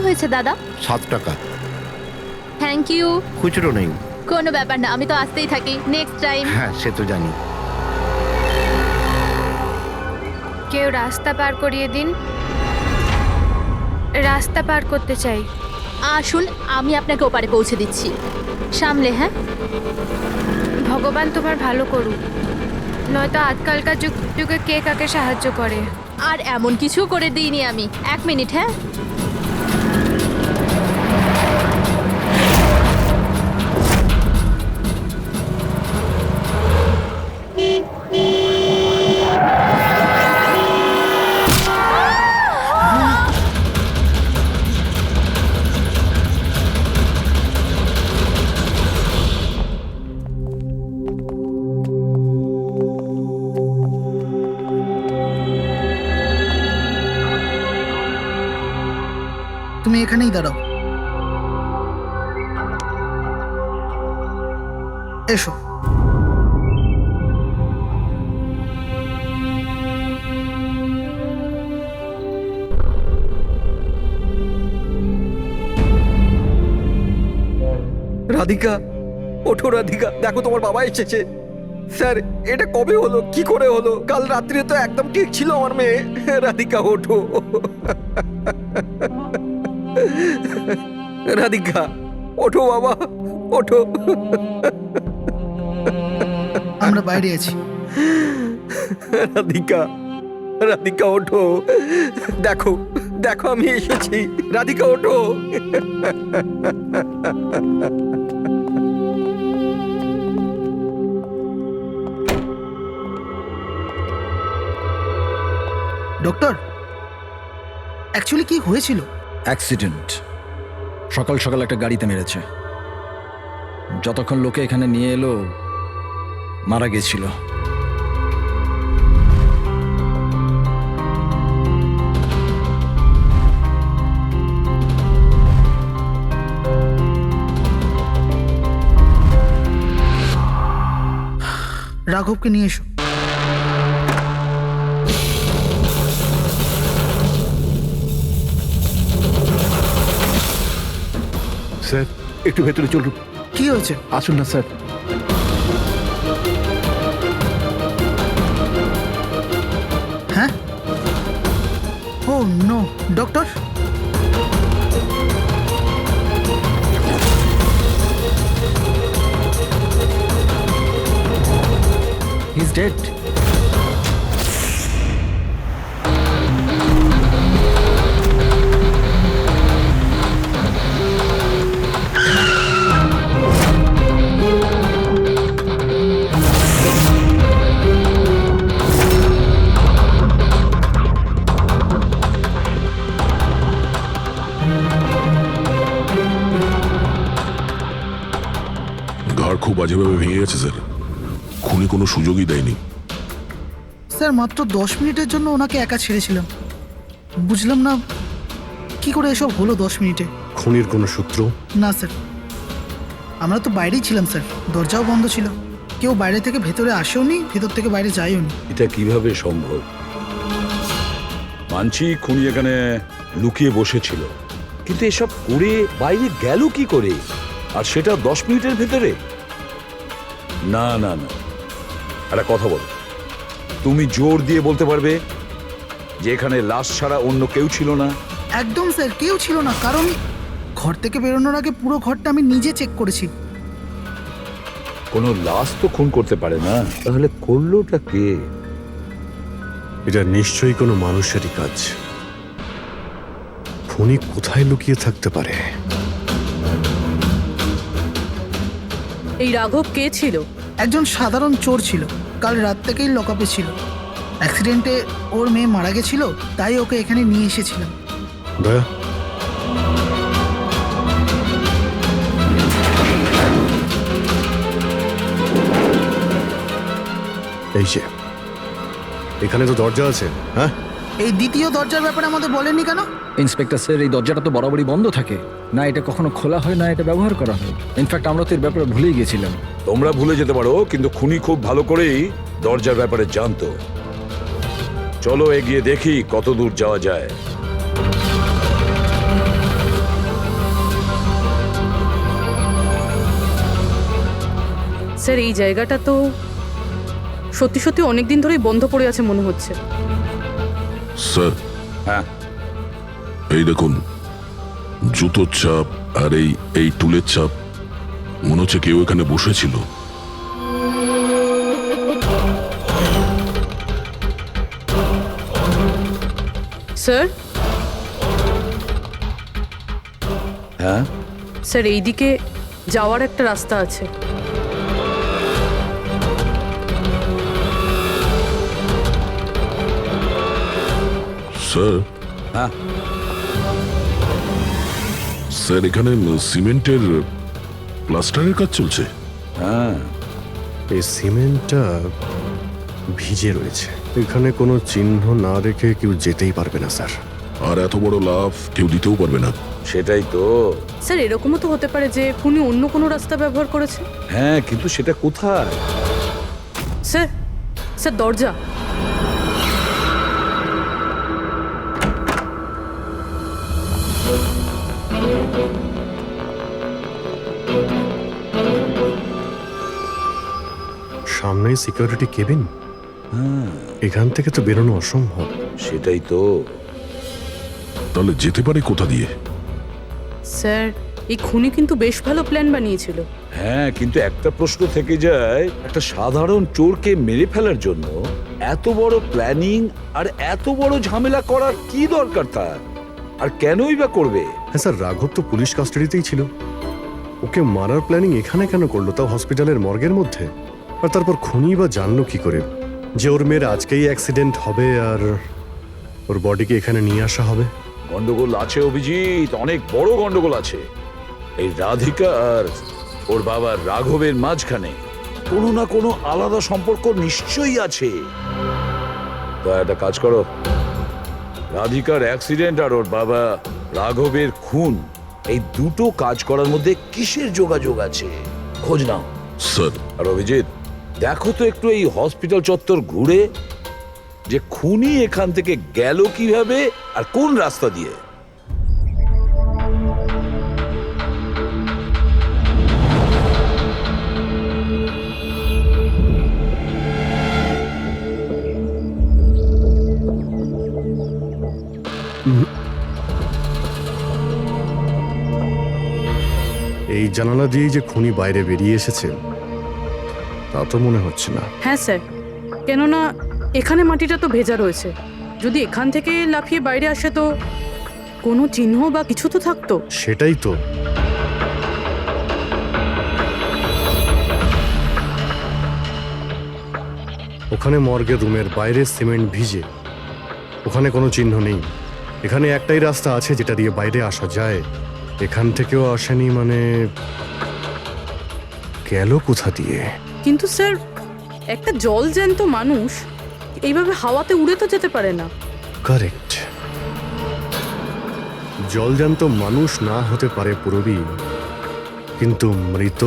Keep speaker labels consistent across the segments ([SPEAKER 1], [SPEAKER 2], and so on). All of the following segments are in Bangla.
[SPEAKER 1] হয়েছে দাদা?
[SPEAKER 2] 7 টাকা।
[SPEAKER 1] Thank you.
[SPEAKER 2] খুচরো নেই।
[SPEAKER 1] কোনো ব্যাপার না, আমি তো আসতেই থাকি, নেক্সট টাইম।
[SPEAKER 2] হ্যাঁ, সে তো জানি।
[SPEAKER 3] কেউ রাস্তা পার করিয়ে দিন, রাস্তা পার করতে চাই।
[SPEAKER 1] আসুন, আমি আপনাকে ওপারে পৌঁছে দিচ্ছি, সামলে। হ্যাঁ,
[SPEAKER 3] ভগবান তোমার ভালো করুক, নয়তো আজকালকার যুগে কে কাকে সাহায্য করে।
[SPEAKER 1] আর এমন কিছু করে দিইনি আমি। 1 মিনিট। হ্যাঁ,
[SPEAKER 4] তুমি এখানেই দাঁড়াও। এসো।
[SPEAKER 5] রাধিকা, ওঠো রাধিকা, দেখো তোমার বাবা এসেছে। স্যার, এটা কবে হলো, কি করে হলো? কাল রাত্রে তো একদম ঠিক ছিল আমার মেয়ে। রাধিকা ওঠো। রাধিকা ওঠো বাবা, ওঠো।
[SPEAKER 4] আমরা বাইরে আছি।
[SPEAKER 5] রাধিকা, রাধিকা ওঠো, দেখো দেখো আমি এসেছি। রাধিকা ওঠো।
[SPEAKER 4] ডক্টর, অ্যাকচুয়ালি কি হয়েছিল?
[SPEAKER 6] অ্যাক্সিডেন্ট। সকাল সকাল একটা গাড়িতে মেরেছে। যতক্ষণ লোকে এখানে নিয়ে এলো মারা গেছিল।
[SPEAKER 4] রাঘবকে নিয়ে এসো।
[SPEAKER 2] স্যার, একটু ভেতরে চলুন।
[SPEAKER 4] কি হয়েছে?
[SPEAKER 2] আসুন না স্যার।
[SPEAKER 4] হ্যাঁ? Oh no, doctor.
[SPEAKER 6] He is dead.
[SPEAKER 7] ঘর খুব বাজেভাবে ভেঙে গেছে স্যার। খুনি কোনো সুযোগই দেয়নি।
[SPEAKER 4] স্যার, মাত্র 10 মিনিটের জন্য ওনাকে একা ছেড়েছিলাম। বুঝলাম না কি করে এসব হলো 10 মিনিটে।
[SPEAKER 2] খুনির কোনো সূত্র?
[SPEAKER 4] না স্যার, আমরা তো বাইরেই ছিলাম স্যার, দরজাও বন্ধ ছিল। কেউ বাইরে থেকে ভেতরে আসেও নি, ভেতর থেকে বাইরে যায়ও নি।
[SPEAKER 8] এটা কিভাবে সম্ভব? মানছি খুনি এখানে লুকিয়ে বসেছিল, কিন্তু এসব করে বাইরে গেল কি করে, আর সেটা 10 মিনিটের ভেতরে? না না না, একটা কথা বলো, তুমি জোর দিয়ে বলতে পারবে যে এখানে লাশ ছাড়া অন্য কেউ ছিল না?
[SPEAKER 4] একদম স্যার, কেউ ছিল না। কারণ ঘর থেকে বেরোনোর আগে পুরো ঘরটা আমি নিজে চেক করেছি।
[SPEAKER 8] কোনো লাশ তো খুন করতে পারে না, তাহলে করলোটা কে?
[SPEAKER 2] এটা নিশ্চয়ই কোনো মানুষেরই কাজ। খুনি কোথায় লুকিয়ে থাকতে পারে?
[SPEAKER 1] এই রাঘব কে ছিল?
[SPEAKER 4] একজন সাধারণ চোর ছিল, কাল রাত থেকেই লকআপে ছিল। অ্যাক্সিডেন্টে ওর মেয়ে মারা গেছিল, তাই ওকে এখানে নিয়ে এসেছিলাম।
[SPEAKER 2] দয়া, এই যে এখানে তো দরজা আছে। হ্যাঁ,
[SPEAKER 4] এই দ্বিতীয় দরজার ব্যাপারে আমাদের বলেননি কেন?
[SPEAKER 6] ইন্সপেক্টর স্যার, এই দরজাটা তো বরাবরই বন্ধ থাকে, না এটা কখনো খোলা হয় না এটা ব্যবহার করা হয়। ইনফ্যাক্ট আমরা তো এর ব্যাপারে ভুলেই গেছিলাম।
[SPEAKER 8] তোমরা ভুলে যেতে পারো, কিন্তু খুনি খুব ভালো করেই দরজার ব্যাপারে জানতো। চলো এগিয়ে দেখি কত দূর যাওয়া যায়।
[SPEAKER 9] স্যার এই জায়গাটা তো সত্যি সত্যি অনেক দিন ধরেই বন্ধ পড়ে আছে মনে হচ্ছে।
[SPEAKER 7] স্যার,
[SPEAKER 8] হ্যাঁ
[SPEAKER 7] এই দেখুন, জুতোর ছাপ আর এই টুলের ছাপ, মনে হচ্ছে কেউ এখানে বসেছিল।
[SPEAKER 9] স্যার
[SPEAKER 8] হ্যাঁ
[SPEAKER 9] স্যার এইদিকে যাওয়ার একটা রাস্তা আছে।
[SPEAKER 7] স্যার,
[SPEAKER 8] হ্যাঁ
[SPEAKER 7] স্যার এখানে সিমেন্টের প্লাস্টারের কাজ চলছে।
[SPEAKER 8] হ্যাঁ
[SPEAKER 2] এই সিমেন্টটা ভিজে রয়েছে, এখানে কোনো চিহ্ন না রেখে কেউ যেতেই পারবে না স্যার।
[SPEAKER 7] আর এত বড় লাভ কেউ দিতেও পারবে না।
[SPEAKER 8] সেটাই তো।
[SPEAKER 9] স্যার এরকমও তো হতে পারে যে খুনি অন্য কোনো রাস্তা ব্যবহার করেছে।
[SPEAKER 8] হ্যাঁ, কিন্তু সেটা কোথায়?
[SPEAKER 9] স্যার স্যার দরজা।
[SPEAKER 2] সামনেই সিকিউরিটি কেবিন, এখান থেকে তো বেরোনো অসম্ভব।
[SPEAKER 8] সেটাই তো।
[SPEAKER 7] তাহলে যেতে পারে কোথা দিয়ে?
[SPEAKER 9] স্যার এই খুনি কিন্তু বেশ ভালো প্ল্যান বানিয়েছিল।
[SPEAKER 8] হ্যাঁ, কিন্তু একটা প্রশ্ন থেকে যায়, একটা সাধারণ চোরকে মেরে ফেলার জন্য এত বড় প্ল্যানিং আর এত বড় ঝামেলা করার কি দরকার তার? আর কেনই বা করবে?
[SPEAKER 2] হ্যাঁ স্যার, রাঘব তো পুলিশ কাস্টাডিতেই ছিল, ওকে মারার প্ল্যানিং এখানে কেন করলো, তাও হসপিটালের মর্গের মধ্যে? আর তারপর খুনি বা জানলো কি করে যে ওর মেয়ের আজকেই অ্যাক্সিডেন্ট হবে আর ওর বডিকে এখানে নিয়ে আসা হবে?
[SPEAKER 8] গন্ডগোল আছে অভিজিৎ, অনেক বড় গন্ডগোল আছে। এই রাধিকা আর ওর বাবার রাঘবের মাঝখানে কোনো না কোনো আলাদা সম্পর্ক নিশ্চয়ই আছে। তা একটা কাজ করো, রাধিকার অ্যাক্সিডেন্ট আর ওর বাবা রাঘবের খুন, এই দুটো কাজ করার মধ্যে কিসের যোগাযোগ আছে খোঁজ নাও।
[SPEAKER 7] স্যার,
[SPEAKER 8] আর অভিজিৎ, দেখো তো একটু এই হসপিটাল চত্বর ঘুরে যে খুনি এখান থেকে গেল কিভাবে আর কোন রাস্তা দিয়ে।
[SPEAKER 2] এই জানালা দিয়েই যে খুনি বাইরে বেরিয়ে এসেছে তা তো মনে হচ্ছে না।
[SPEAKER 9] হ্যাঁ স্যার, কেননা এখানে মাটিটা তো ভেজা রয়েছে। যদি এখান থেকে লাফিয়ে বাইরে আসে তো কোনো চিহ্ন বা কিছু তো থাকতো।
[SPEAKER 2] সেটাই তো। ওখানে মর্গের রুমের বাইরে সিমেন্ট ভিজে, ওখানে কোনো চিহ্ন নেই। এখানে একটাই রাস্তা আছে যেটা দিয়ে বাইরে আসা যায়, এখান থেকেও আসেনি, মানে গেল কোথা দিয়ে?
[SPEAKER 9] কিন্তু স্যার একটা জল জ্যান্ত মানুষ এইভাবে হাওয়াতে উড়ে তো যেতে পারে না।
[SPEAKER 2] কারেক্ট, জলজান্ত মানুষ না হতে পারে পুরবী, কিন্তু মৃত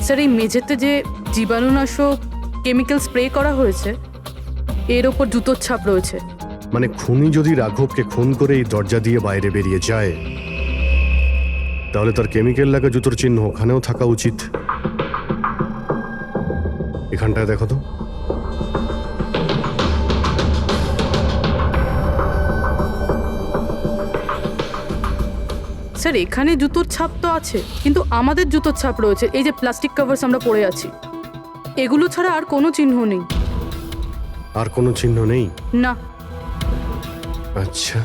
[SPEAKER 9] স্যার এই মেঝেতে যে জীবাণুনাশক কেমিক্যাল স্প্রে করা হয়েছে এর ওপর জুতোর ছাপ রয়েছে।
[SPEAKER 2] মানে খুনি যদি রাঘবকে খুন করে এই দরজা দিয়ে বাইরে বেরিয়ে যায় তাহলে তার কেমিক্যাল লাগা জুতোর চিহ্ন ওখানেও থাকা উচিত। এখানটায় দেখো তো।
[SPEAKER 9] স্যার এখানে জুতোর ছাপ তো আছে, কিন্তু আমাদের জুতোর ছাপ রয়েছে। এই যে প্লাস্টিক কভার্স আমরা পরে আছি, এগুলো ছাড়া আর কোনো চিহ্ন নেই।
[SPEAKER 2] আর কোনো চিহ্ন নেই?
[SPEAKER 9] না।
[SPEAKER 2] আচ্ছা,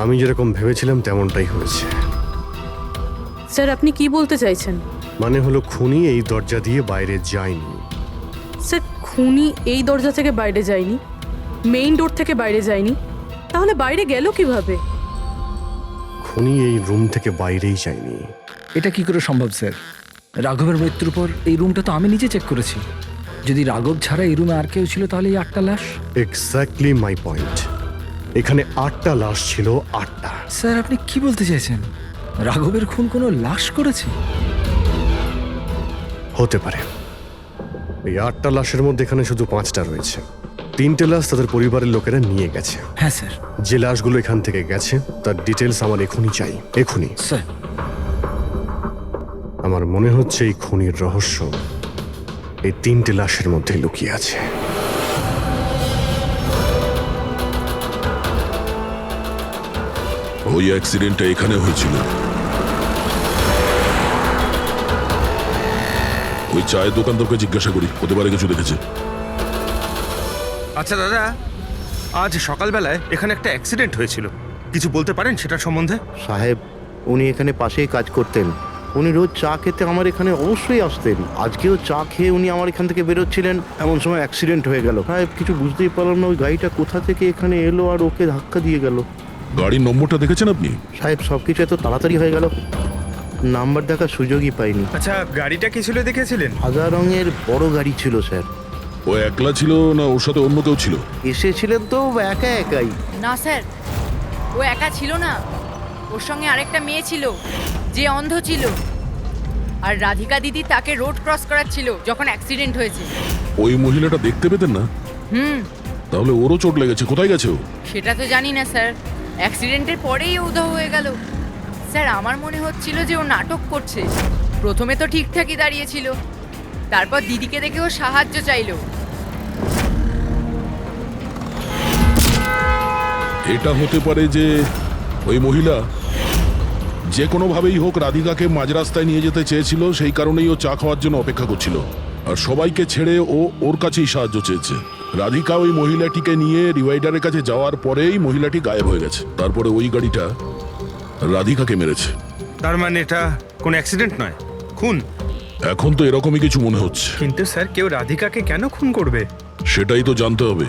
[SPEAKER 2] আমি যেরকম ভেবেছিলাম তেমনটাই হয়েছে।
[SPEAKER 9] স্যার আপনি কি বলতে চাইছেন?
[SPEAKER 2] মানে হলো খুনি এই দরজা দিয়ে বাইরে যায়নি।
[SPEAKER 9] স্যার খুনি এই দরজা থেকে বাইরে যায়নি, মেইন ডোর থেকে বাইরে যায়নি, তাহলে বাইরে গেল কিভাবে?
[SPEAKER 2] খুনি এই রুম থেকে বাইরেই যায়নি।
[SPEAKER 6] এটা কি করে সম্ভব স্যার? রাঘবের মৃত্যুর পর এই রুমটা তো আমি নিজে চেক করেছি। যদি রাঘব ছাড়া এই রুমে আর কেউ ছিল তাহলে এই 8টা লাশ।
[SPEAKER 2] Exactly my point. এখানে 8টা লাশ ছিল, 8টা।
[SPEAKER 6] স্যার আপনি কি বলতে চাইছেন? রাঘবের খুন কোনো লাশ করেছে?
[SPEAKER 2] হতে পারে। এই 8টা লাশের মধ্যে এখানে শুধু 5টা রয়েছে। 3টে লাশ তাদের পরিবারের লোকেরা নিয়ে গেছে।
[SPEAKER 6] হ্যাঁ স্যার।
[SPEAKER 2] যে লাশগুলো এখান থেকে গেছে তার ডিটেলস আমার এখনই চাই, এখনই।
[SPEAKER 6] স্যার
[SPEAKER 2] আমার মনে হচ্ছে এই খুনির রহস্য এই 3টে লাশের মধ্যে লুকিয়ে আছে।
[SPEAKER 7] ওই অ্যাক্সিডেন্টটা এখানে হয়েছিল। ওই চায়ের দোকানদারকে জিজ্ঞাসা করি, হতে পারে কিছু দেখেছে।
[SPEAKER 10] আচ্ছা দাদা, আজ সকালবেলায় এখানে একটা অ্যাক্সিডেন্ট হয়েছিল, কিছু বলতে পারেন সেটার সম্বন্ধে?
[SPEAKER 11] সাহেব, উনি এখানে পাশেই কাজ করতেন। উনি রোজ চা খেতে আমার এখানে অবশ্যই আসতেন। আজকেও চা খেয়ে উনি আমার এখান থেকে বেরোচ্ছিলেন, এমন সময় অ্যাক্সিডেন্ট হয়ে গেল। সাহেব, কিছু বুঝতেই পারলাম না ওই গাড়িটা কোথা থেকে এখানে এলো আর ওকে ধাক্কা দিয়ে গেল।
[SPEAKER 7] গাড়ির নম্বরটা দেখেছেন আপনি?
[SPEAKER 11] সাহেব, সব কিছু এত তাড়াতাড়ি হয়ে গেল, নাম্বার দেখার সুযোগই পাইনি।
[SPEAKER 10] আচ্ছা, গাড়িটা কি ছিল দেখেছিলেন?
[SPEAKER 11] সাদা রঙের বড় গাড়ি ছিল স্যার।
[SPEAKER 7] ও একলা ছিল না ওর সাথে অন্য কেউ ছিল?
[SPEAKER 11] এসেছিলেন তো একা একাই।
[SPEAKER 1] না স্যার, ও একা ছিল না, ওর সঙ্গে আরেকটা মেয়ে ছিল যে অন্ধ ছিল, আর রাধিকা দিদি তাকে রোড ক্রস করাচ্ছিল যখন অ্যাক্সিডেন্ট হয়েছে।
[SPEAKER 7] ওই মহিলাটা দেখতে পেতেন না? তাহলে ওরও চোট লেগেছে। কোথায় গেছে ও?
[SPEAKER 1] সেটা তো জানি না স্যার, অ্যাক্সিডেন্টের পরেই ও উধাও হয়ে গেল। স্যার, আমার মনে হচ্ছিল যে ও নাটক করছে। প্রথমে তো ঠিকঠাকই দাঁড়িয়েছিল, তারপর দিদিকে দেখে ও সাহায্য চাইলো।
[SPEAKER 7] এটা হতে পারে যে ওই মহিলা যে কোনোভাবেই হোক রাধিকাকে মাঝ রাস্তায় নিয়ে যেতে চেয়েছিল, সেই কারণেই ও চা খাওয়ার জন্য অপেক্ষা করছিল, আর সবাইকে ছেড়ে ও ওর কাছেই সাহায্য চেয়েছে। রাধিকা ওই মহিলাটিকে নিয়ে ডিভাইডারের কাছে যাওয়ার পরেই মহিলাটি গায়েব হয়ে গেছে। তারপরে ওই গাড়িটা রাধিকাকে মেরেছে।
[SPEAKER 10] তার মানে এটা কোনো অ্যাক্সিডেন্ট নয়, খুন?
[SPEAKER 7] এখন তো এরকমই কিছু মনে হচ্ছে।
[SPEAKER 10] কিন্তু স্যার, কেউ রাধিকাকে কেন খুন করবে?
[SPEAKER 7] সেটাই তো জানতে হবে।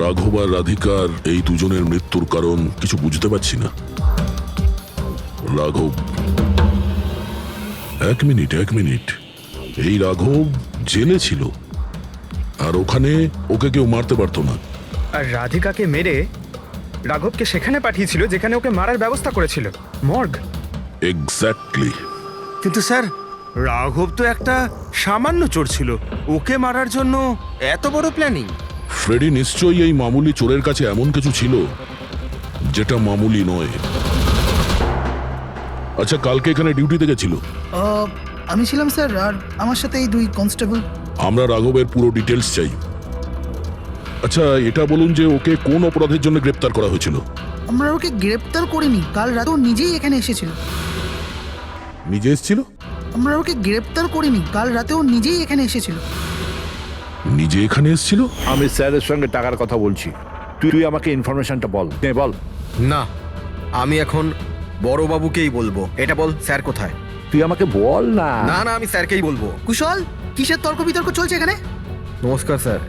[SPEAKER 7] রাঘব আর রাধিকার এই দুজনের মৃত্যুর কারণ কিছু বুঝতে পারছি না। রাঘব, এক মিনিট, এই রাঘব জেলে ছিল, আর ওখানে ওকে কেউ মারতে পারতো না।
[SPEAKER 10] আর রাধিকাকে মেরে রাঘবকে সেখানে পাঠিয়েছিল যেখানে ওকে মারার ব্যবস্থা করেছিল, মর্গ।
[SPEAKER 7] এক্স্যাক্টলি।
[SPEAKER 10] কিন্তু স্যার, রাঘব তো একটা সামান্য চোর ছিল, ওকে মারার জন্য এত বড় প্ল্যানিং?
[SPEAKER 7] ফ্রেডি নিশ্চয়ই এই মামুলি চোরের কাছে এমন কিছু ছিল যেটা মামুলি নয়। আচ্ছা, কালকে এখানে ডিউটিতে গেছিল?
[SPEAKER 4] আমি ছিলাম স্যার, আর আমার সাথে এই 2 কনস্টেবল।
[SPEAKER 7] আমরা রাঘবের পুরো ডিটেলস চাই। আচ্ছা, এটা বলুন যে ওকে কোন অপরাধের জন্য গ্রেপ্তার করা হয়েছিল?
[SPEAKER 4] আমরা ওকে গ্রেপ্তার করিনি, কাল রাতে ও নিজেই এখানে এসেছিল।
[SPEAKER 7] নিজে এসেছিল?
[SPEAKER 4] আমরা ওকে গ্রেপ্তার করিনি, কাল রাতে ও নিজেই এখানে এসেছিল।
[SPEAKER 7] নিজে এখানে এসেছিল?
[SPEAKER 8] আমি স্যারের সঙ্গে টাকার কথা বলছি, তুই আমাকে ইনফরমেশনটা বল। বল।
[SPEAKER 5] না, আমি এখন বড়বাবুকেই বলবো। এটা বল, স্যার কোথায়?
[SPEAKER 8] তুই আমাকে বল না।
[SPEAKER 5] না, আমি স্যারকেই বলবো।
[SPEAKER 4] কুশল, কিসের তর্ক বিতর্ক চলছে এখানে?
[SPEAKER 5] নমস্কার স্যার।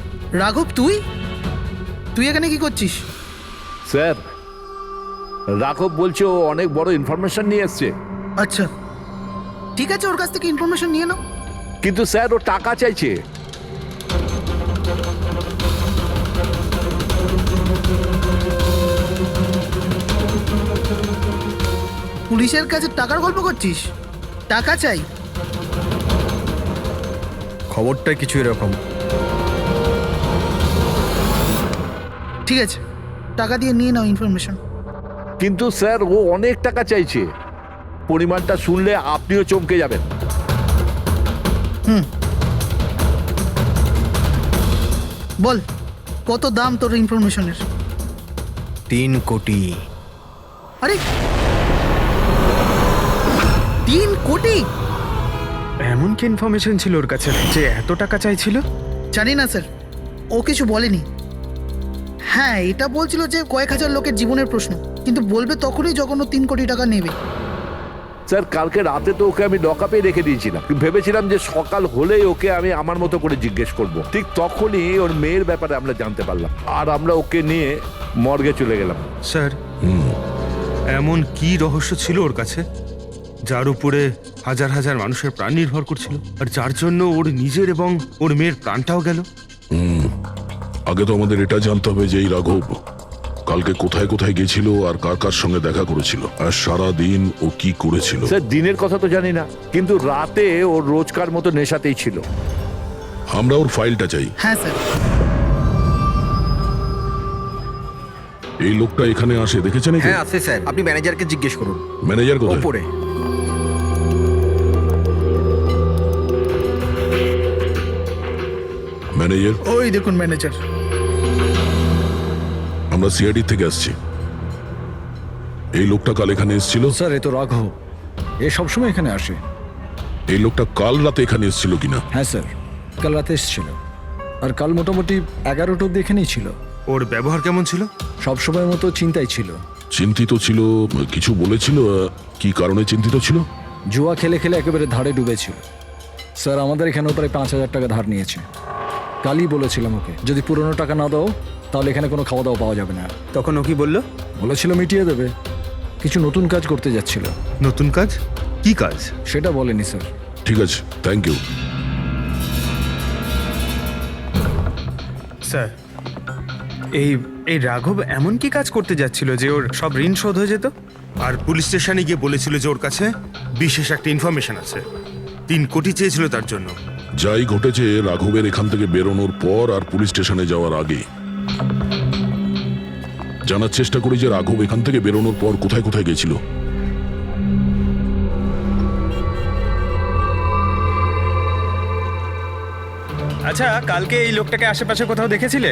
[SPEAKER 4] রাঘব, তুই এখানে কি করছিস?
[SPEAKER 8] স্যার, রাঘব বলছে ও অনেক বড় ইনফরমেশন নিয়ে এসছে।
[SPEAKER 4] আচ্ছা, ঠিক আছে, ওর কাছ থেকে ইনফরমেশন নিয়ে নাও।
[SPEAKER 8] কিন্তু স্যার, ও টাকা চাইছে।
[SPEAKER 4] পুলিশের কাছে টাকার গল্প করছিস? টাকা চাই?
[SPEAKER 5] খবরটা কিছু এরকম।
[SPEAKER 4] ঠিক আছে, টাকা দিয়ে নিয়ে নাও ইনফরমেশন।
[SPEAKER 8] কিন্তু স্যার, ও অনেক টাকা চাইছে। পরিমাণটা শুনলে আপনিও চমকে যাবেন।
[SPEAKER 4] বল, কত দাম তোর ইনফরমেশনের?
[SPEAKER 5] 3 কোটি।
[SPEAKER 4] আরে, 3 কোটি?
[SPEAKER 10] এমন কি ইনফরমেশন ছিল ওর কাছে যে এত টাকা চাইছিল?
[SPEAKER 4] জানি না স্যার, ও কিছু বলেনি। হ্যাঁ, এটা বলছিল যে কয়েক হাজার লোকের জীবনের প্রশ্ন, কিন্তু বলবে তখনই যখন ও 3 কোটি টাকা নেবে।
[SPEAKER 8] স্যার, কালকে রাতে তো ওকে আমি লকআপে রেখে দিয়েছিলাম। ভেবেছিলাম যে সকাল হলেই ওকে আমি আমার মতো করে জিজ্ঞেস করব। ঠিক তখনই ওর মেয়ের ব্যাপারে আমরা জানতে পারলাম, আর আমরা ওকে নিয়ে মর্গে চলে গেলাম।
[SPEAKER 10] স্যার, এমন কি রহস্য ছিল ওর কাছে যার উপরে হাজার হাজার মানুষের প্রাণ নির্ভর করছিল, আর যার জন্য ওর নিজের এবং ওর মেয়ের প্রাণটাও গেল?
[SPEAKER 7] আগে তো আমাদের এটা জানতে হবে যে এই রাঘব কালকে কোথায় কোথায় গেছিল আর কার কার সঙ্গে দেখা করেছিল, আর সারা দিন ও কি করেছিল।
[SPEAKER 8] স্যার দিনের কথা তো জানি না, কিন্তু রাতে ওর রোজকার মতো নেশাতেই ছিল।
[SPEAKER 7] আমরা ওর ফাইলটা চাই।
[SPEAKER 4] হ্যাঁ স্যার।
[SPEAKER 7] এই লোকটা এখানে আসে দেখেছেন?
[SPEAKER 5] হ্যাঁ আছে স্যার, আপনি ম্যানেজারকে জিজ্ঞেস করুন।
[SPEAKER 7] ম্যানেজার কোথায়?
[SPEAKER 5] ওপরে।
[SPEAKER 7] ম্যানেজার?
[SPEAKER 4] ওই দেখুন ম্যানেজার।
[SPEAKER 7] আমরা সিআইডি থেকে আসছি। এই লোকটা কাল এখানে এসেছিল?
[SPEAKER 6] স্যার এ তো রাঘব, এ সবসময় এখানে আসে।
[SPEAKER 7] এই লোকটা কাল রাতে এখানে এসেছিল কিনা?
[SPEAKER 6] হ্যাঁ স্যার, কাল রাতে এসেছিল, আর কাল মোটামুটি 11টা অব্দি এখানেই ছিল।
[SPEAKER 10] ওর ব্যবহার কেমন ছিল?
[SPEAKER 6] সবসময়ের মতো চিন্তাই ছিল।
[SPEAKER 7] চিন্তিত ছিল? কিছু বলেছিল? কি কারণে চিন্তিত ছিল?
[SPEAKER 6] জুয়া খেলে খেলে একেবারে ধারে ডুবেছিল। স্যার আমাদের এখানেও প্রায় 5,000 টাকা ধার নিয়েছে। কালই বলেছিলাম ওকে, যদি পুরনো টাকা না দাও তাহলে এখানে কোনো খাওয়া দাওয়া পাওয়া যাবে না।
[SPEAKER 5] তখন ও কি বললো?
[SPEAKER 6] বলেছিল মিটিয়ে দেবে, কিছু নতুন কাজ করতে যাচ্ছিল।
[SPEAKER 10] নতুন কাজ? কি কাজ?
[SPEAKER 6] সেটা বলেনি স্যার।
[SPEAKER 7] ঠিক আছে, থ্যাংক ইউ।
[SPEAKER 12] স্যার, এই এই রাঘব এমন কি কাজ করতে যাচ্ছিল যে ওর সব ঋণ শোধ হয়ে যেত?
[SPEAKER 10] আর পুলিশ স্টেশনে গিয়ে বলেছিল যে ওর কাছে বিশেষ একটা ইনফরমেশন আছে, 3 কোটি চেয়েছিল তার জন্য।
[SPEAKER 7] যাই ঘটেছে রাঘবের এখান থেকে বেরোনোর পর আর পুলিশ স্টেশনে যাওয়ার আগে জানার চেষ্টা করি যে রাঘব এখান থেকে বেরোনোর পর কোথায় কোথায় গেছিল।
[SPEAKER 12] আচ্ছা, কালকে এই লোকটাকে আশেপাশে কোথাও দেখেছিলে?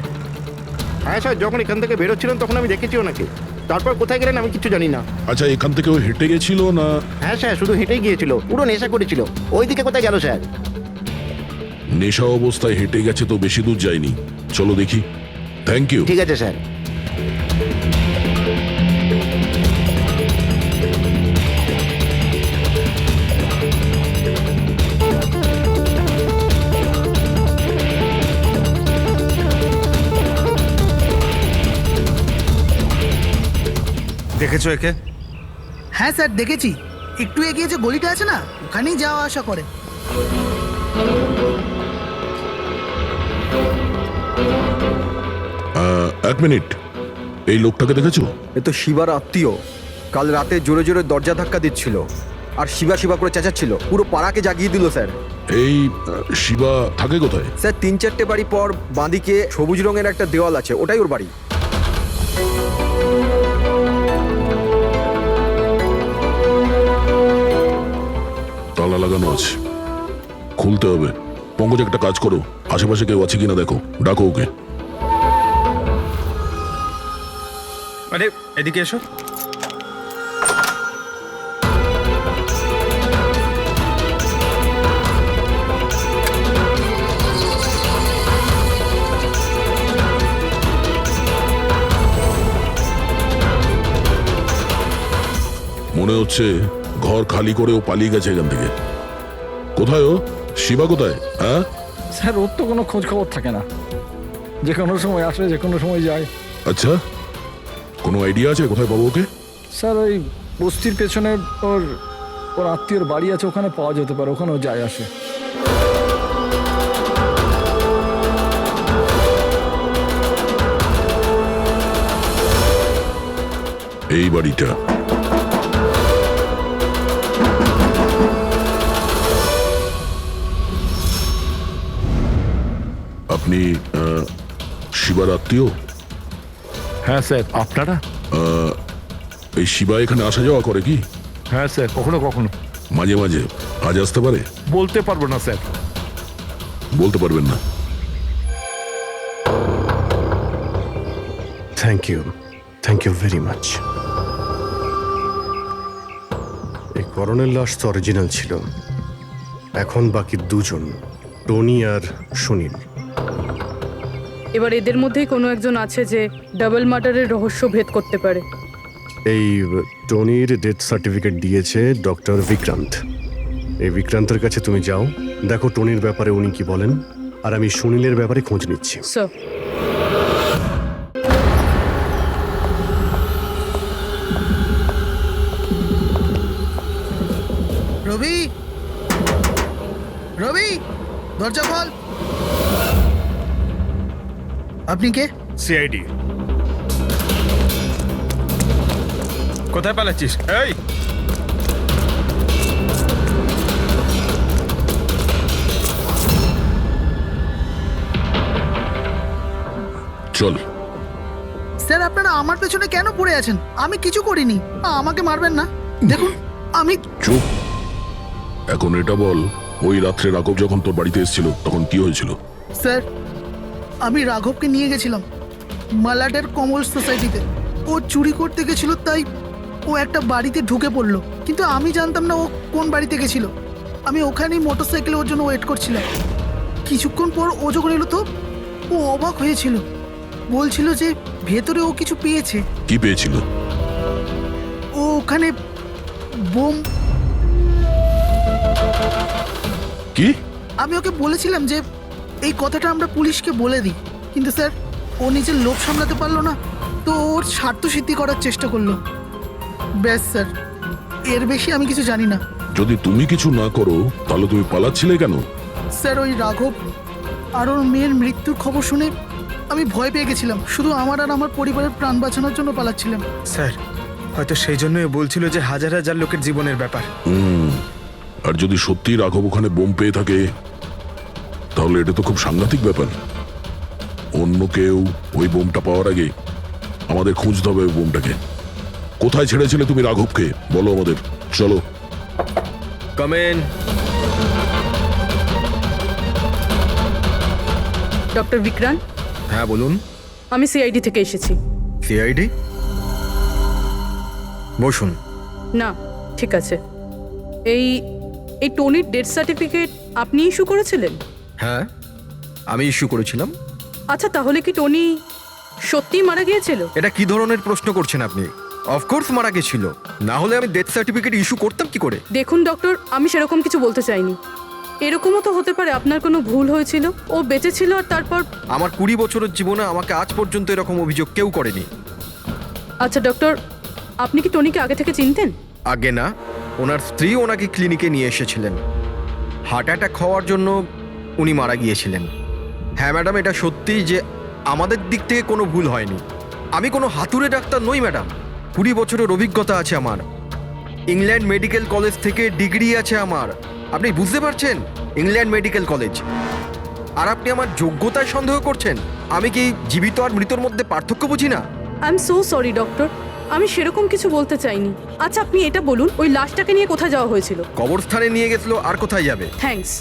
[SPEAKER 11] হ্যাঁ স্যার, যখন এখান থেকে বেরোচ্ছিলাম তখন আমি দেখেছি ওনাকে। তারপর কোথায় গেলেন আমি কিছু জানি না।
[SPEAKER 7] আচ্ছা, এখান থেকে ও হেঁটে গেছিল না?
[SPEAKER 11] হ্যাঁ স্যার, শুধু হেঁটেই গিয়েছিল, পুরো নেশা করেছিল। ওইদিকে কোথায় গেল স্যার?
[SPEAKER 7] নেশা অবস্থায় হেঁটে গেছে তো বেশি দূর যায়নি। চলো দেখি। Thank you.
[SPEAKER 11] ঠিক আছে স্যার।
[SPEAKER 10] দেখেছো একে?
[SPEAKER 4] হ্যাঁ স্যার দেখেছি, একটু এগিয়ে যে গলিটা আছে না, ওখানেই যাওয়া আসা করে।
[SPEAKER 7] এক মিনিট, এই লোকটাকে দেখেছো?
[SPEAKER 5] এ তো শিবার আত্মীয়। কাল রাতে জোরে জোরে দরজা ধাক্কা দিচ্ছিল আর শিবা শিবা করে চেঁচাচ্ছিল, পুরো পাড়াকে জাগিয়ে দিল স্যার।
[SPEAKER 7] এই শিবা থাকে কোথায়?
[SPEAKER 5] স্যার 3-4টে বাড়ি পর বাঁদিকে সবুজ রঙের একটা দেওয়াল আছে, ওটাই ওর বাড়ি।
[SPEAKER 7] তালা লাগানো আছে, খুলতে হবে। পঙ্কজ একটা কাজ করো, আশেপাশে কেউ আছে কিনা দেখো, ডাকো ওকে।
[SPEAKER 12] আরে এদিকে এসো।
[SPEAKER 7] মনে হচ্ছে ঘর খালি করে ও পালিয়ে গেছে এখান থেকে। কোথায় ও? শিবা কোথায়? হ্যাঁ
[SPEAKER 6] স্যার ওর তো কোনো খোঁজ খবর থাকে না, যে কোনো সময় আসে যে কোনো সময় যায়।
[SPEAKER 7] আচ্ছা, কোনো আইডিয়া আছে কোথায় পাবো ওকে?
[SPEAKER 6] স্যার ওই বস্তির পেছনে ওর ওর আত্মীয়র বাড়ি আছে, ওখানে পাওয়া যেতে পারে, ওখানেও যায় আসে।
[SPEAKER 7] এই বাড়িটা। আপনি শিবার আত্মীয়?
[SPEAKER 8] হ্যাঁ স্যার। আপনারা?
[SPEAKER 7] এই শিবা এখানে আসা যাওয়া করে কি?
[SPEAKER 8] হ্যাঁ স্যার, কখনো কখনো।
[SPEAKER 7] মাঝে মাঝে? আজ আসতে পারে?
[SPEAKER 8] বলতে পারবো না স্যার।
[SPEAKER 7] বলতে পারবেন না?
[SPEAKER 2] Thank you very much. এই করণের লাশ তো অরিজিনাল ছিল। এখন বাকি দুজন, টনি আর সুনীল।
[SPEAKER 9] এবার এদের মধ্যেই কোনো একজন আছে যে ডাবল মার্ডারের রহস্য ভেদ করতে পারে।
[SPEAKER 2] এই টনির ডেথ সার্টিফিকেট দিয়েছে ডক্টর বিক্রান্ত। এই বিক্রান্তের কাছে তুমি যাও, দেখো টনির ব্যাপারে উনি কি বলেন, আর আমি সুনীলের ব্যাপারে খোঁজ নিচ্ছি।
[SPEAKER 9] স্যার।
[SPEAKER 4] রবি, রবি, দরজা খোল। আপনি কে?
[SPEAKER 10] সিআইডি।
[SPEAKER 12] কোথায় পালাচ্ছিস? এই
[SPEAKER 7] চল।
[SPEAKER 4] স্যার আপনারা আমার পেছনে কেন পড়ে আছেন? আমি কিছু করিনি, আমাকে মারবেন না। দেখুন আমি
[SPEAKER 7] চুপ। এখন এটা বল, ওই রাত্রে রাঘব যখন তোর বাড়িতে এসেছিল তখন কি হয়েছিল?
[SPEAKER 4] স্যার আমি রাঘবকে নিয়ে গেছিলাম মালাডের কমল সোসাইটিতে। ও চুরি করতে গেছিল, তাই ও একটা বাড়িতে ঢুকে পড়লো, কিন্তু আমি জানতাম না ও কোন বাড়িতে গেছিল। আমি ওখানেই মোটরসাইকেলে ওর জন্য ওয়েট করছিলাম। কিছুক্ষণ পর ও যখন এলো তো ও অবাক হয়েছিল, বলছিল যে ভেতরে ও কিছু পেয়েছে।
[SPEAKER 7] কি পেয়েছিল?
[SPEAKER 4] ও ওখানে বোম।
[SPEAKER 7] কি?
[SPEAKER 4] আমি ওকে বলেছিলাম যে এই কথাটা আমরা পুলিশকে বলে দিই, কিন্তু স্যার ও নিজের লোভ সামলাতে পারলো না, তো ওর স্বার্থ সিদ্ধি করার চেষ্টা করলো। ব্যাস স্যার, এর বেশি আমি কিছু জানি না।
[SPEAKER 7] যদি তুমি কিছু না করো তাহলে তুমি পালাচ্ছিলে কেন?
[SPEAKER 4] স্যার ওই রাঘব আর ওর মেয়ের মৃত্যুর খবর শুনে আমি ভয় পেয়ে গেছিলাম, শুধু আমার আর আমার পরিবারের প্রাণ বাঁচানোর জন্য পালাচ্ছিলাম।
[SPEAKER 12] স্যার হয়তো সেই জন্যই বলছিল যে হাজার হাজার লোকের জীবনের ব্যাপার।
[SPEAKER 7] আর যদি সত্যি রাঘব ওখানে বোম পেয়ে থাকে তাহলে এটা তো খুব সাংঘাতিক ব্যাপার। অন্য কেউ ওই বোমটা পাওয়ার আগে আমাদের খুঁজতে হবে ওই বোমটাকে। কোথায় ছেড়েছিলে তুমি রাঘবকে বলো আমাদের। চলো।
[SPEAKER 12] কমেন।
[SPEAKER 9] ডক্টর বিক্রান্ত,
[SPEAKER 12] হ্যাঁ বলুন।
[SPEAKER 9] আমি সিআইডি থেকে এসেছি।
[SPEAKER 12] সিআইডি? বসুন।
[SPEAKER 9] না ঠিক আছে, এই এই টনির ডেথ সার্টিফিকেট আপনি ইস্যু করেছিলেন?
[SPEAKER 5] হ্যাঁ আমি ইস্যু করেছিলাম।
[SPEAKER 9] আচ্ছা তাহলে কি টনি সত্যিই মারা গিয়েছিল?
[SPEAKER 5] এটা কি ধরনের প্রশ্ন করছেন আপনি? অফকোর্স মারা গেছিল, না হলে আমি ডেথ সার্টিফিকেট ইস্যু করতাম কি করে?
[SPEAKER 9] দেখুন ডক্টর, আমি সেরকম কিছু বলতে চাইনি। এরকমও তো হতে পারে আপনার কোনো ভুল হয়েছিল, ও বেঁচে ছিল আর তারপর।
[SPEAKER 5] আমার 20 বছরের জীবনে আমাকে আজ পর্যন্ত এরকম অভিযোগ কেউ করেনি।
[SPEAKER 9] আচ্ছা ডক্টর, আপনি কি টনিকে আগে থেকে চিনতেন?
[SPEAKER 5] আগে না, ওনার স্ত্রী ওনাকে ক্লিনিকে নিয়ে এসেছিলেন। হার্ট অ্যাটাক হওয়ার জন্য উনি মারা গিয়েছিলেন। হ্যাঁ ম্যাডাম, এটা সত্যি যে আমাদের দিক থেকে কোনো ভুল হয়নি। আমি কোনো হাতুড়ে ডাক্তার নই ম্যাডাম। 20 বছরের অভিজ্ঞতা আছে আমার। ইংল্যান্ড মেডিকেল কলেজ থেকে ডিগ্রি আছে আমার। আপনি বুঝতে পারছেন? England medical college. আর আপনি আমার যোগ্যতায় সন্দেহ করছেন? আমি কি জীবিত আর মৃতর মধ্যে পার্থক্য বুঝি না?
[SPEAKER 9] I am so sorry doctor, আমি সেরকম কিছু বলতে চাইনি। আচ্ছা আপনি এটা বলুন, ওই লাশটাকে নিয়ে কোথায় যাওয়া হয়েছিল?
[SPEAKER 5] কবরস্থানে নিয়ে গেছিল, আর কোথায় যাবে?
[SPEAKER 9] থ্যাঙ্কস।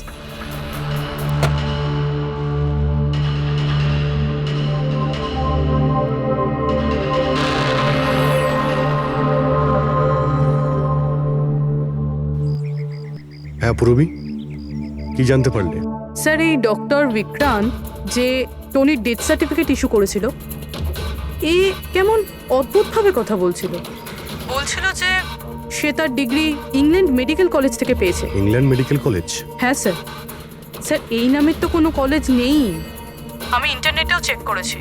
[SPEAKER 2] হ্যাঁ পূরবী, কি জানতে পারলে?
[SPEAKER 9] স্যার এই ডক্টর বিক্রান্ত যে টনির ডেথ সার্টিফিকেট ইস্যু করেছিল, এ কেমন অদ্ভুতভাবে কথা বলছিল। বলছিল যে সে তার ডিগ্রি ইংল্যান্ড মেডিকেল কলেজ থেকে পেয়েছে।
[SPEAKER 2] England medical college?
[SPEAKER 9] হ্যাঁ স্যার। স্যার এই নামের তো কোনো কলেজ নেই, আমি ইন্টারনেটেও চেক করেছি।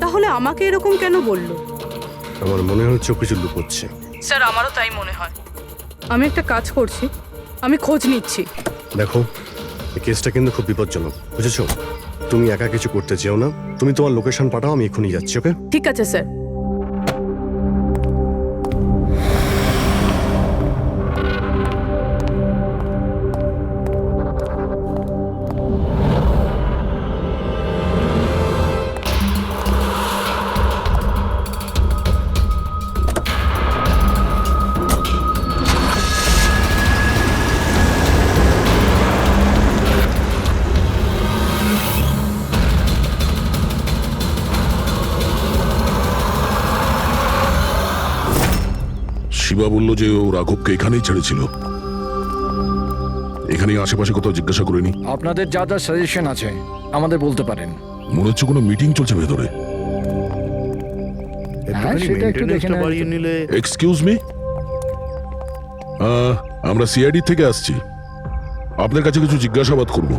[SPEAKER 9] তাহলে আমাকে এরকম কেন বলল?
[SPEAKER 2] আমার মনে হচ্ছে ও কিছু লুকোচ্ছে।
[SPEAKER 9] স্যার আমারও তাই মনে হয়। আমি একটা কাজ করছি, আমি খোঁজ নিচ্ছি।
[SPEAKER 2] দেখো, এই কেসটা কিন্তু খুব বিপজ্জনক, বুঝেছো? তুমি একা কিছু করতে চেও না। তুমি তোমার লোকেশন পাঠাও, আমি এক্ষুনি যাচ্ছি। ওকে?
[SPEAKER 9] ঠিক আছে স্যার।
[SPEAKER 7] শিবা বলল যে ও রাঘবকে এখানেই ছেড়েছিল। এখানেই আশেপাশে কোথাও জিজ্ঞাসা করিনি?
[SPEAKER 6] আপনাদের যা যা সাজেশন আছে আমাদের বলতে পারেন।
[SPEAKER 7] মনে হচ্ছে কোনো মিটিং চলছে ভেতরে।
[SPEAKER 11] একটুখানি
[SPEAKER 6] সেটা একটু দেখে
[SPEAKER 11] মেইনটেনেন্সটা
[SPEAKER 6] নেওয়া
[SPEAKER 11] বাড়িয়ে
[SPEAKER 6] যেত।
[SPEAKER 11] নিলে।
[SPEAKER 7] এক্সকিউজ মি, আমরা সিআইডি থেকে আসছি। আপনার কাছে কিছু জিজ্ঞাসাবাদ করব।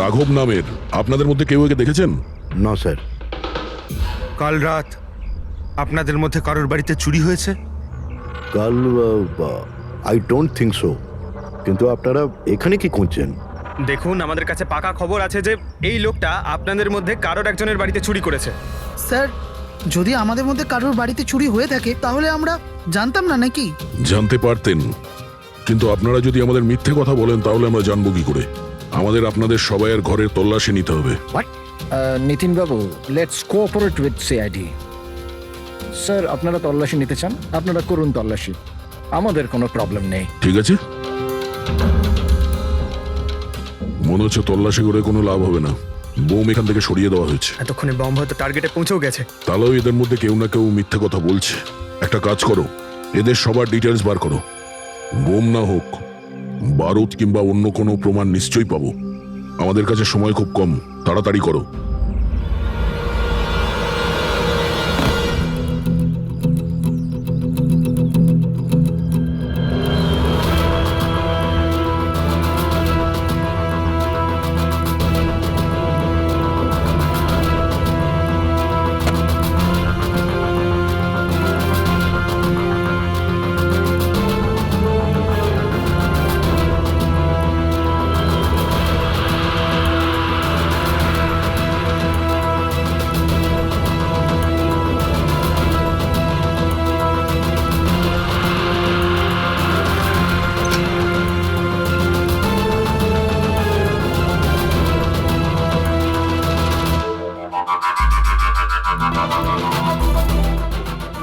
[SPEAKER 7] রাঘব নামের আপনাদের মধ্যে কেউ একে দেখেছেন?
[SPEAKER 11] না স্যার।
[SPEAKER 10] কাল রাত আপনাদের মধ্যে কারোর বাড়িতে চুরি হয়েছে?
[SPEAKER 11] কাল আই ডোন্ট থিঙ্ক সো। কিন্তু আপনারা এখানে কি খুঁজছেন?
[SPEAKER 12] দেখুন আমাদের কাছে পাকা খবর আছে যে এই লোকটা আপনাদের মধ্যে কারোর একজনের বাড়িতে চুরি করেছে।
[SPEAKER 4] স্যার যদি আমাদের মধ্যে কারোর বাড়িতে চুরি হয়ে থাকে তাহলে আমরা জানতাম না নাকি?
[SPEAKER 7] জানতে পারতেন, কিন্তু আপনারা যদি আমাদের মিথ্যে কথা বলেন তাহলে আমরা জানবো কি করে? আমাদের আপনাদের সবাইয়ের ঘরের তল্লাশি নিতে হবে।
[SPEAKER 6] নিতিন বাবু, let's cooperate with CID. Sir, আপনারা তল্লাশি নিতে চান, আপনারা করুন তল্লাশি, আমাদের কোনো প্রবলেম নেই।
[SPEAKER 7] ঠিক আছে, মনে হচ্ছে তল্লাশি করে কোনো লাভ হবে না। বোম এখান থেকে সরিয়ে দেওয়া হয়েছে।
[SPEAKER 12] এতক্ষণে বম হয়তো টার্গেটে পৌঁছেও গেছে।
[SPEAKER 7] তাহলেও এদের মধ্যে কেউ না কেউ মিথ্যে কথা বলছে। একটা কাজ করো, এদের সবার ডিটেলস বার করো। বোম না হোক, বারুদ কিংবা অন্য কোনো প্রমাণ নিশ্চয়ই পাবো। আমাদের কাছে সময় খুব কম, তাড়াতাড়ি করো।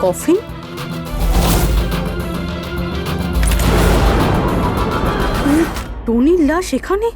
[SPEAKER 9] কফিন? টনির লাশ এখানে?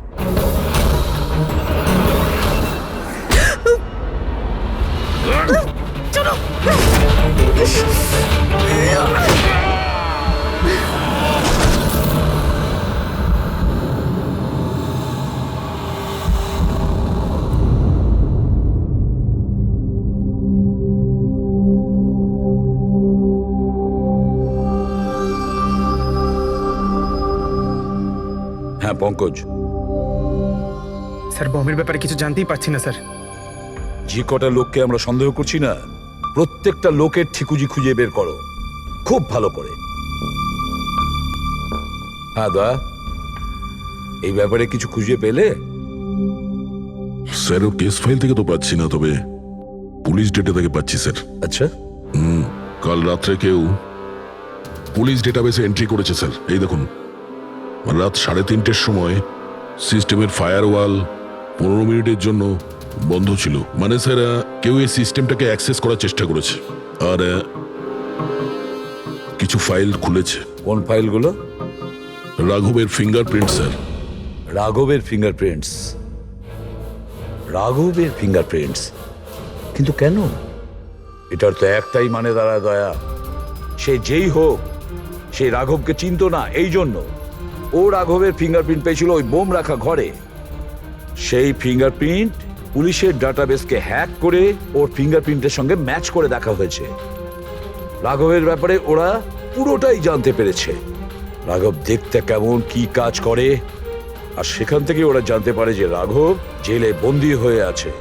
[SPEAKER 8] হ্যাঁ পঙ্কজ,
[SPEAKER 12] স্যার, বমের ব্যাপারে কিছু জানতেই পারছি না স্যার।
[SPEAKER 8] যে কটা লোককে আমরা সন্দেহ করছি না, প্রত্যেকটা লোকের ঠিকুজি খুঁজে বের করো খুব ভালো করে। হ্যাঁ দয়া, এই ব্যাপারে কিছু খুঁজে পেলে?
[SPEAKER 7] স্যার, ও কেস ফাইল থেকে তো পাচ্ছি না, তবে পুলিশ ডেটা থেকে পাচ্ছি স্যার।
[SPEAKER 8] আচ্ছা,
[SPEAKER 7] কাল রাত্রে কেউ পুলিশ ডেটাবেসে এন্ট্রি করেছে স্যার। এই দেখুন, রাত 3:30-র সময় সিস্টেমের ফায়ারওয়াল 15 মিনিটের জন্য বন্ধ ছিল। মানে স্যার, কেউ এই সিস্টেমটাকে অ্যাক্সেস করার চেষ্টা করেছে আর কিছু ফাইল খুলেছে।
[SPEAKER 8] কোন ফাইলগুলো?
[SPEAKER 7] রাঘবের ফিঙ্গারপ্রিন্ট স্যার।
[SPEAKER 8] রাঘবের ফিঙ্গারপ্রিন্টস? রাঘবের ফিঙ্গারপ্রিন্টস? কিন্তু কেন? এটার তো একটাই মানে দাঁড়ায় দয়া, সে যেই হোক সে রাঘবকে চিনতো না, এই জন্য ও রাঘবের ফিঙ্গারপ্রিন্ট পেয়েছিল ওই বোম রাখা ঘরে। সেই ফিঙ্গারপ্রিন্ট পুলিশের ডাটাবেসকে হ্যাক করে ওর ফিঙ্গারপ্রিন্টের সঙ্গে ম্যাচ করে দেখা হয়েছে। রাঘবের ব্যাপারে ওরা পুরোটাই জানতে পেরেছে, রাঘব দেখতে কেমন, কি কাজ করে, আর সেখান থেকে ওরা জানতে পারে যে রাঘব জেলে বন্দী হয়ে আছে।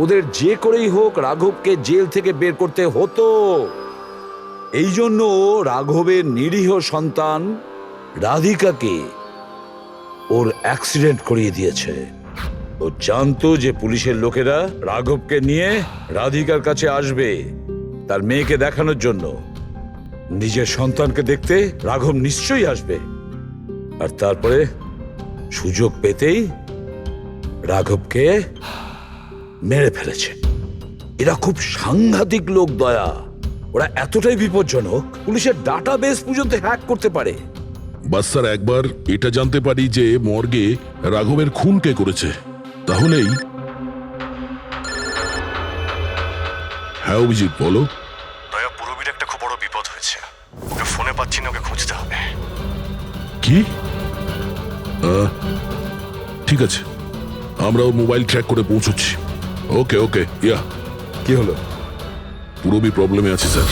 [SPEAKER 8] ওদের যে করেই হোক রাঘবকে জেল থেকে বের করতে হতো। এই জন্য রাঘবের নিরীহ সন্তান রাধিকাকে ওর অ্যাক্সিডেন্ট করিয়ে দিয়েছে। ও জানতো যে পুলিশের লোকেরা রাঘবকে নিয়ে রাধিকার কাছে আসবে তার মেয়েকে দেখানোর জন্য। নিজের সন্তানকে দেখতে রাঘব নিশ্চয়ই আসবে, আর তারপরে সুযোগ পেতেই রাঘবকে মেরে ফেলেছে। এরা খুব সাংঘাতিক লোক দয়া, ওরা এতটাই বিপজ্জনক পুলিশের ডাটাবেস পর্যন্ত হ্যাক করতে পারে।
[SPEAKER 7] বাস স্যার, একবার এটা জানতে পারি যে মর্গে রাঘবের খুন কে করেছে, তাহলেই। হ্যাঁ অভিজিৎ, বলো।
[SPEAKER 2] দয়া, পুরবীর একটা খুব বড় বিপদ হয়েছে, ওকে ফোনে পাচ্ছি না, ওকে খুঁজতে হবে।
[SPEAKER 7] কি? ঠিক আছে, আমরাও মোবাইল ট্র্যাক করে পৌঁছচ্ছি। ওকে ওকে, ইয়া।
[SPEAKER 5] কি হলো?
[SPEAKER 7] পুরবী প্রবলেমে আছে স্যার।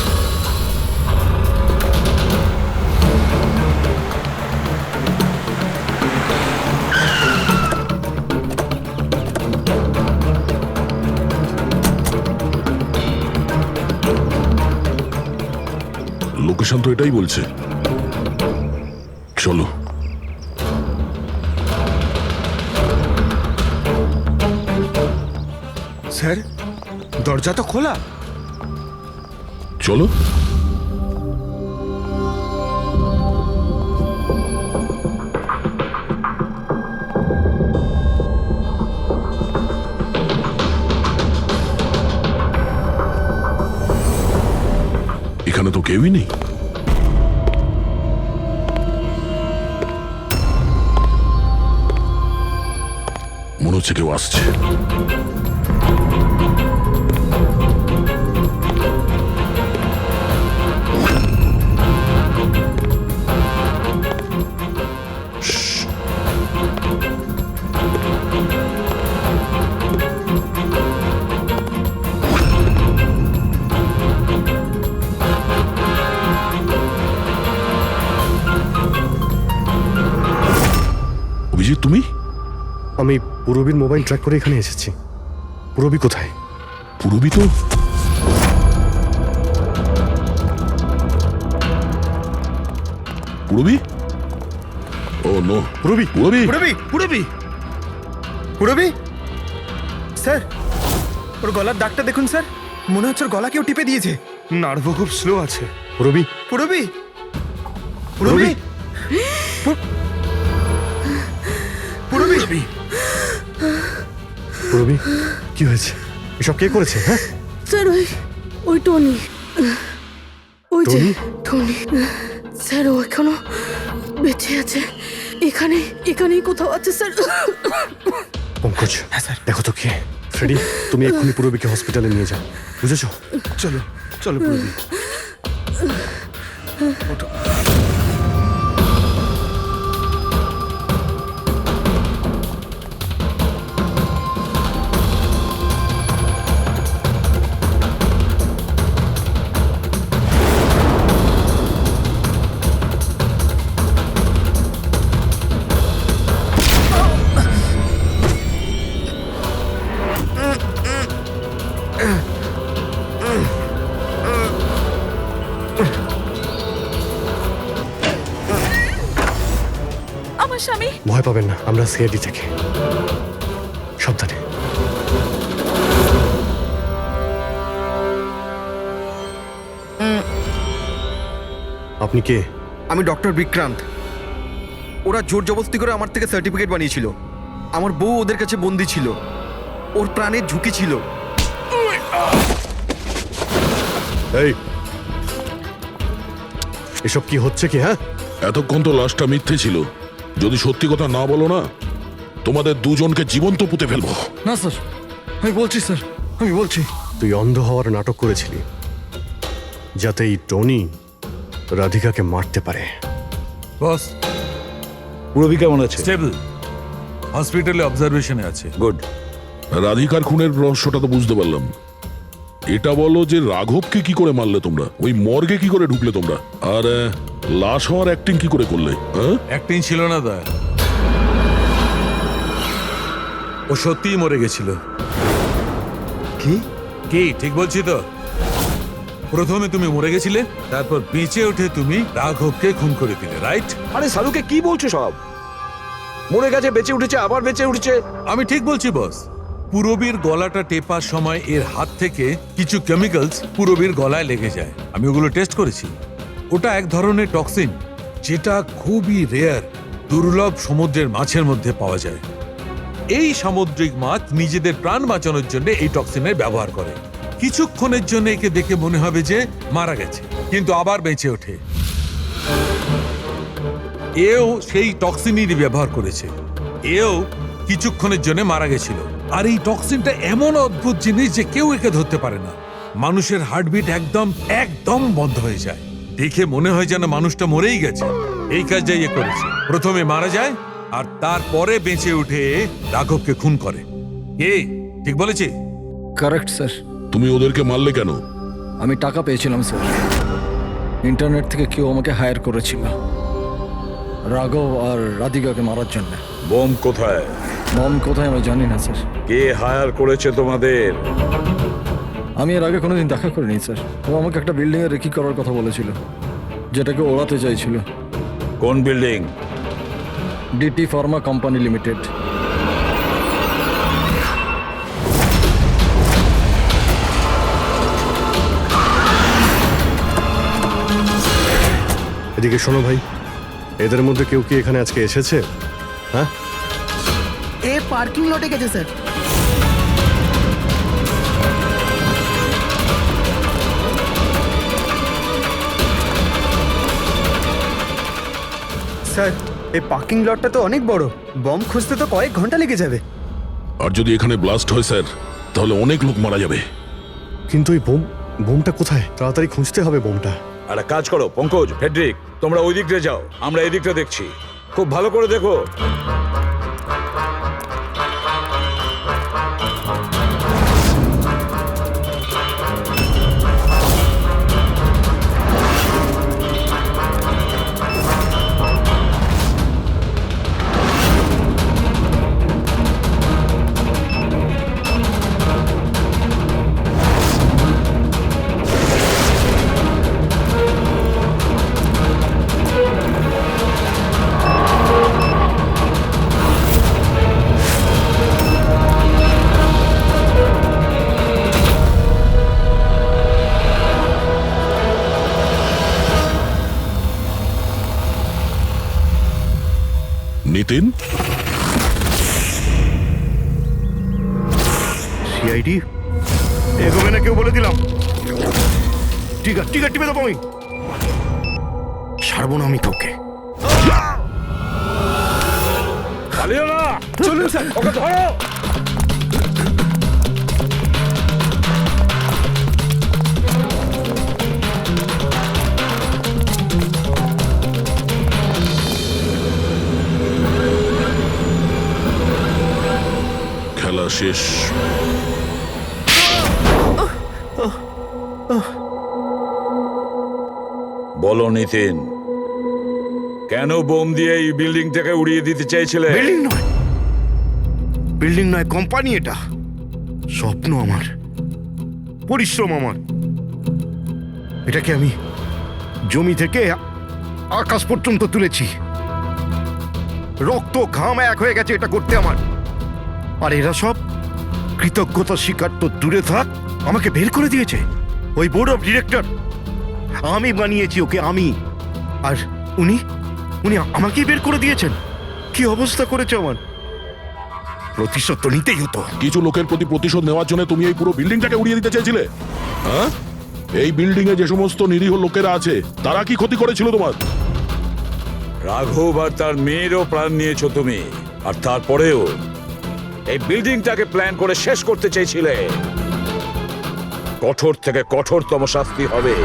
[SPEAKER 7] লোকেশন তো এটাই বলছে, চলো।
[SPEAKER 10] স্যার, দরজা তো খোলা।
[SPEAKER 7] চলো। এখানে তো কেউই নেই। মনে হচ্ছে কেউ আসছে। অভিজিৎ, তুমি?
[SPEAKER 2] আমি পুরবীর মোবাইল ট্র্যাক করে এখানে এসেছি। পুরবী কোথায়?
[SPEAKER 7] পুরবী তো পুরবী? ও নো,
[SPEAKER 2] পুরবী!
[SPEAKER 7] পুরবী!
[SPEAKER 12] পুরবী পুরবী পুরবী স্যার, ওর গলার দাগটা দেখুন স্যার, মনে হচ্ছে ওর গলা কেউ টিপে দিয়েছে।
[SPEAKER 10] নার্ভও খুব স্লো আছে।
[SPEAKER 2] পুরবী!
[SPEAKER 12] পুরবী পুরবী পুরবী
[SPEAKER 2] পুরবী, কি হয়েছে? এসব কে করেছে? হ্যাঁ,
[SPEAKER 9] স্যার ওই টনি, ওই যে
[SPEAKER 2] টনি?
[SPEAKER 9] টনি স্যার, ও এখনো বেঁচে আছে। এখানেই কোথাও আছে স্যার।
[SPEAKER 2] পঙ্কজ, দেখো তো কে। ফ্রেডি, তুমি এক্ষুনি পুরবীকে হসপিটালে নিয়ে যাও, বুঝেছো?
[SPEAKER 12] চলো চলো পুরবী।
[SPEAKER 1] আমার স্বামী।
[SPEAKER 2] ভয় পাবেন না, আমরা সিআইডি থেকে। সাবধানে। আপনি কে?
[SPEAKER 5] আমি ডক্টর বিক্রান্ত। ওরা জোর জবরদস্তি করে আমার থেকে সার্টিফিকেট বানিয়েছিল। আমার বউ ওদের কাছে বন্দি ছিল, ওর প্রাণের ঝুঁকি ছিল।
[SPEAKER 2] এই, এসব কি হচ্ছে কি? হ্যাঁ,
[SPEAKER 7] এতক্ষণ তো লাশটা মিথ্যে ছিল। যদি সত্যি কথা না বলো না, তোমাদের দুজনকে জীবন্ত পুঁতে ফেলবো।
[SPEAKER 6] না স্যার, আমি বলছি স্যার, আমি বলছি।
[SPEAKER 2] তুই অন্ধ হওয়ার নাটক করেছিলি যাতে এই টনি রাধিকাকে মারতে পারে।
[SPEAKER 8] বস, পুরবী কেমন আছে?
[SPEAKER 13] স্টেবল, হসপিটালে অবজারভেশনে আছে।
[SPEAKER 8] গুড।
[SPEAKER 7] রাধিকার খুনের রহস্যটা তো বুঝতে পারলাম। এটা বলো যে রাঘবকে কি করে মারলে তোমরা? ওই মর্গে কি করে ঢুকলে তোমরা? আর লাশ হওয়ার অ্যাক্টিং কি করে করলে? হ্যাঁ,
[SPEAKER 13] অ্যাক্টিং ছিল না দা, ও সত্যিই মরে গেছিল।
[SPEAKER 12] কি
[SPEAKER 13] কি ঠিক বলছি তো? প্রথমে তুমি মরে গেছিলে, তারপর বেঁচে উঠে তুমি রাঘবকে খুন করে দিলে, রাইট?
[SPEAKER 8] আরে সালুকে কি বলছো সব? মরে গেছে, বেঁচে উঠেছে, আবার বেঁচে উঠেছে।
[SPEAKER 13] আমি ঠিক বলছি বস। পুরবীর গলাটা টেপার সময় এর হাত থেকে কিছু কেমিক্যালস পুরবীর গলায় লেগে যায়। আমি ওগুলো টেস্ট করেছি। ওটা এক ধরনের টক্সিন, যেটা খুবই রেয়ার, দুর্লভ সমুদ্রের মাছের মধ্যে পাওয়া যায়। এই সামুদ্রিক মাছ নিজেদের প্রাণ বাঁচানোর জন্য এই টক্সিনের ব্যবহার করে। কিছুক্ষণের জন্য একে দেখে মনে হবে যে মারা গেছে, কিন্তু আবার বেঁচে ওঠে। এও সেই টক্সিনেরই ব্যবহার করেছে। এও কিছুক্ষণের জন্য মারা গেছিল। আর এই টক্সিনটা এমন অদ্ভুত জিনিস যে কেউ একে ধরতে পারে না। মানুষের হার্টবিট একদম বন্ধ হয়ে যায়। দেখে মনে হয় যেন মানুষটা মরেই গেছে। এই কাজটাই এ করেছে। প্রথমে মারা যায় আর তারপরে বেঁচে উঠে রাঘবকে খুন করে। কে ঠিক বলেছি?
[SPEAKER 6] Correct sir.
[SPEAKER 7] তুমি ওদেরকে মারলে কেন?
[SPEAKER 6] আমি টাকা পেয়েছিলাম স্যার। ইন্টারনেট থেকে কেউ আমাকে হায়ার করেছিল রাঘব আর রাধিকাকে মারার জন্য।
[SPEAKER 8] বোম কোথায়?
[SPEAKER 6] বম কোথায় আমি জানি না স্যার।
[SPEAKER 8] কে হায়ার করেছে তোমাদের?
[SPEAKER 6] আমি এর আগে কোনোদিন দেখা করিনি স্যার। ও আমাকে একটা বিল্ডিংয়ে রেকি করার কথা বলেছিল, যেটাকে ওড়াতে চাইছিল।
[SPEAKER 8] কোন building?
[SPEAKER 6] DT pharma company limited.
[SPEAKER 2] এদিকে শোনো ভাই, এদের মধ্যে কেউ কি এখানে আজকে এসেছে? হ্যাঁ,
[SPEAKER 4] এ পার্কিং লটে গেছে স্যার।
[SPEAKER 12] স্যার এই পার্কিং লটটা তো অনেক বড়, বম খুঁজতে তো কয়েক ঘন্টা লেগে যাবে।
[SPEAKER 7] আর যদি এখানে ব্লাস্ট হয় স্যার, তাহলে অনেক লোক মারা যাবে।
[SPEAKER 2] কিন্তু এই বোমটা কোথায়? তাড়াতাড়ি খুঁজতে হবে বোমটা।
[SPEAKER 8] একটা কাজ করো পঙ্কজ, ফেডরিক, তোমরা ওই দিকটা যাও, আমরা এই দিকটা দেখছি। খুব ভালো করে দেখো।
[SPEAKER 7] নিতিন,
[SPEAKER 11] সিআইডি এগোবে না কেউ বলে দিলাম। ঠিক আছে টিপে দেবো আমি, ছাড়বো না আমি তোকে।
[SPEAKER 8] পালিও না,
[SPEAKER 12] চলুন স্যার।
[SPEAKER 8] ওকে ধরো।
[SPEAKER 7] খেলা শেষ।
[SPEAKER 8] বলো নিতিন, কেন বোম দিয়ে এই বিল্ডিংটাকে উড়িয়ে দিতে চাইছিলে?
[SPEAKER 11] বিল্ডিং নয় কোম্পানি, এটা স্বপ্ন আমার, পরিশ্রম আমার। এটাকে আমি জমি থেকে আকাশ পর্যন্ত তুলেছি, রক্ত ঘাম এক হয়ে গেছে এটা করতে আমার। আর এরা সব কৃতজ্ঞতা স্বীকার তো দূরে থাক, আমাকে বের করে দিয়েছে ওই বোর্ড অফ ডিরেক্টর। আমি বানিয়েছি ওকে, আমি। আর উনি আমাকেই বের করে দিয়েছেন। কি অবস্থা করেছে আমার! প্রতিশোধ তো নিতেই হতো।
[SPEAKER 7] কিছু লোকের প্রতি প্রতিশোধ নেওয়ার জন্য তুমি এই পুরো বিল্ডিংটাকে উড়িয়ে দিতে চেয়েছিলে? হ্যাঁ, এই বিল্ডিং এ যে সমস্ত নিরীহ লোকেরা আছে তারা কি ক্ষতি করেছিল তোমার?
[SPEAKER 8] রাঘব আর তার মেয়েরও প্রাণ নিয়েছো তুমি, আর তারপরেও এই বিল্ডিংটাকে প্ল্যান করে শেষ করতে চাইছিলে। কঠোর থেকে কঠোরতম শাস্তি হবে।